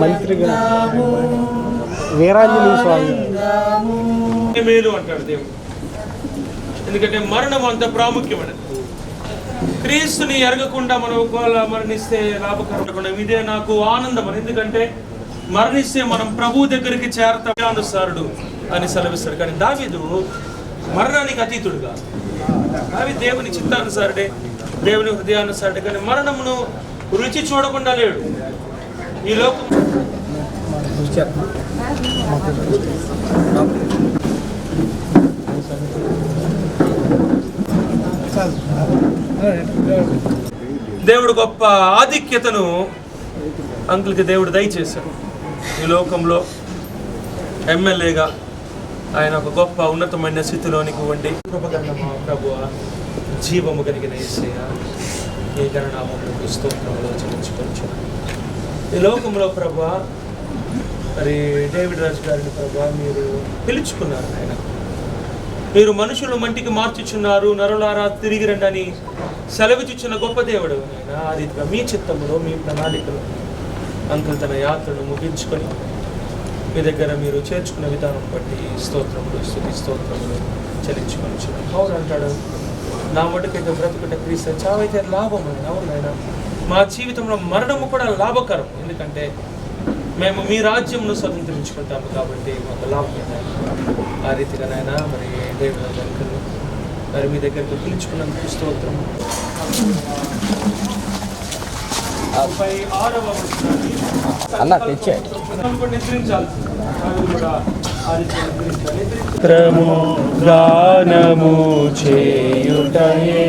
మంత్రిగా వీరాంజనేయ స్వామి మేలు అంటాడు దేవుడు. ఎందుకంటే మరణం అంత ప్రాముఖ్యమైనది. క్రీస్తుని ఎరగకుండా మనం ఒకవేళ మరణిస్తే లాభకరం. ఇదే నాకు ఆనందం. ఎందుకంటే మరణిస్తే మనం ప్రభు దగ్గరికి చేరతానుసారుడు అని సెలవిస్తాడు. కానీ దావీదు మరణానికి అతీతుడుగా, అవి దేవుని చిత్తానుసారుడే, దేవుని హృదయానుసారుడే. కానీ మరణమును రుచి చూడకుండా లేడు. ఈ లోకం దేవుడు గొప్ప ఆధిక్యతను అంకుల్కి దేవుడు దయచేశాడు. ఈ లోకంలో ఎమ్మెల్యేగా ఆయన ఒక గొప్ప ఉన్నతమైన స్థితిలోనికి వండి ప్రభువా, జీవము కలిగిన యేసయ్య, ఈ గణనామములకు స్తోత్రములు చెల్లించుకొనుచున్నాను. ఈ లోకంలో ప్రభువా, మరి డేవిడ్ రాజు గారిని ప్రభువా మీరు పిలుచుకున్నారు. ఆయన మీరు మనుషులు మంటికి మార్చుచున్నారు, నరులారా తిరిగి రండి అని సెలవిచ్చుచున్న గొప్ప దేవుడు ఆయన. ఆ రీతిగా మీ చిత్తములో, మీ ప్రణాళికలో అంకుల్ తన యాత్రను ముగించుకొని మీ దగ్గర మీరు చేర్చుకున్న విధానం బట్టి స్తోత్రములు, స్తుతి స్తోత్రములు చెల్లించుకొని పౌరు అంటాడు, నా మటుకైతే బ్రతుకుట క్రీస్తు, చావైతే లాభం అని. అవునైనా మా జీవితంలో మరణము కూడా లాభకరం. ఎందుకంటే మేము మీ రాజ్యంను స్వతంత్రించుకుంటాము కాబట్టి మాకు లాభం. ఆ రీతిగా నాయన మరి దేవుడు అంకుల్ మరి మీ దగ్గరికి పిలుచుకున్నందుకు స్తోత్రము. 36వ వచనాన్ని అన్న తెచ్చే గానము చేయుటయే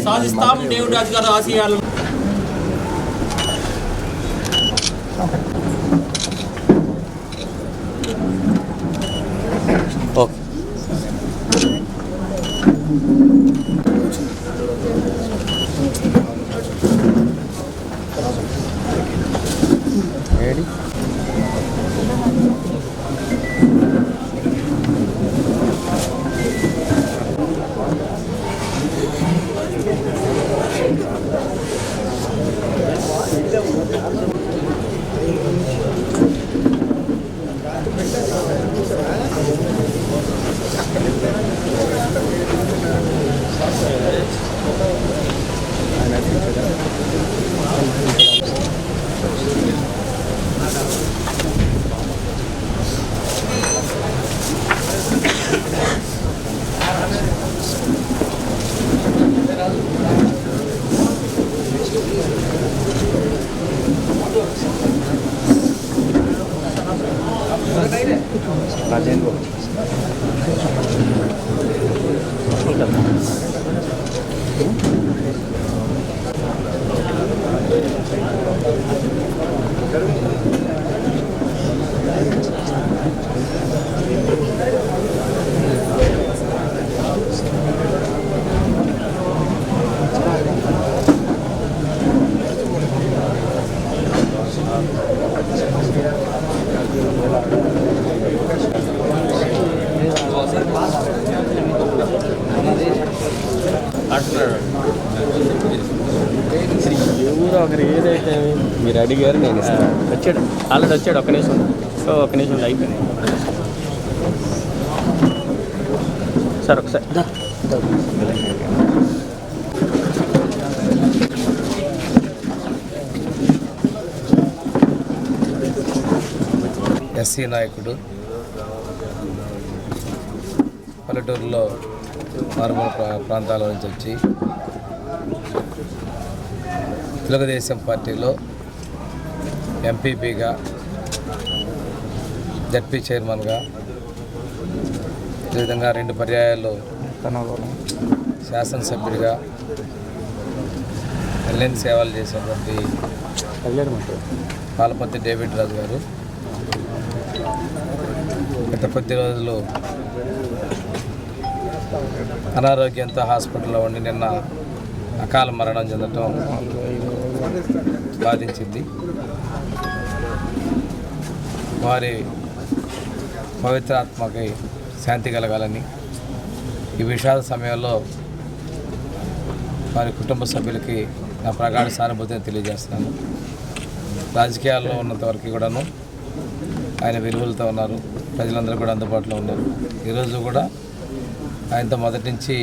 సాధిస్తాం దేవుడు రాజు గారు ఆశయాలు. ఎవరు ఒకరు ఏదైతే మీరు అడిగారు నేను వచ్చాడు, ఆల్రెడీ వచ్చాడు. ఒక నిమిషం, సో ఒక నిమిషంలో అయిపోయింది సార్. ఒకసారి ఎస్సీ నాయకుడు, పల్లెటూరులో మారుమూల ప్రాంతాల నుంచి వచ్చి తెలుగుదేశం పార్టీలో ఎంపీపీగా, జడ్పీ చైర్మన్గా, అదేవిధంగా 2 పర్యాయాలు శాసనసభ్యుడిగా ఎల్ఎన్ సేవలు చేసినటువంటి పాలపర్తి డేవిడ్ రాజు గారు గత కొద్ది రోజులు అనారోగ్యంతో హాస్పిటల్లో ఉండి నిన్న అకాల మరణం చెందటం బాధించింది. వారి పవిత్రాత్మకి శాంతి కలగాలని, ఈ విషాద సమయంలో వారి కుటుంబ సభ్యులకి నా ప్రగాఢ సానుభూతిని తెలియజేస్తున్నాను. రాజకీయాల్లో ఉన్నంత వరకు కూడాను ఆయన విలువలతో ఉన్నారు, ప్రజలందరూ కూడా అందుబాటులో ఉన్నారు. ఈరోజు కూడా ఆయనతో మొదటి నుంచి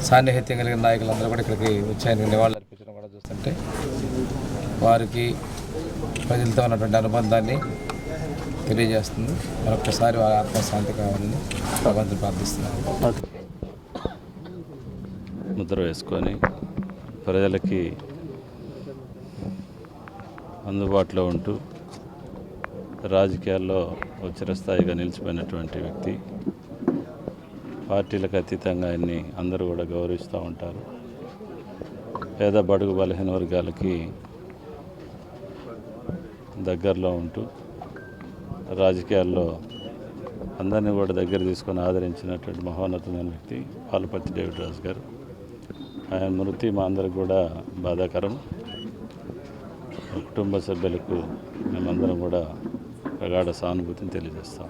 సాన్నిహిత్యం కలిగిన నాయకులందరూ కూడా ఇక్కడికి వచ్చి ఆయనకు నివాళులు అర్పించడం కూడా చూస్తుంటే వారికి ప్రజలతో ఉన్నటువంటి అనుబంధాన్ని తెలియజేస్తుంది. మరొకసారి వారి ఆత్మశాంతి కావాలని భగవంతుని ప్రార్థిస్తున్నాను. ముద్ర వేసుకొని ప్రజలకి అందుబాటులో ఉంటూ రాజకీయాల్లో చిరస్థాయిగా నిలిచిపోయినటువంటి వ్యక్తి. పార్టీలకు అతీతంగా ఆయన్ని అందరూ కూడా గౌరవిస్తూ ఉంటారు. పేద బడుగు బలహీన వర్గాలకి దగ్గరలో ఉంటూ రాజకీయాల్లో అందరినీ కూడా దగ్గర తీసుకొని ఆదరించినటువంటి మహోన్నతమైన వ్యక్తి పాలపర్తి డేవిడ్ రాజు గారు. ఆయన మృతి మా అందరికి కూడా బాధాకరం. కుటుంబ సభ్యులకు మేమందరం కూడా ప్రగాఢ సానుభూతిని తెలియజేస్తాం.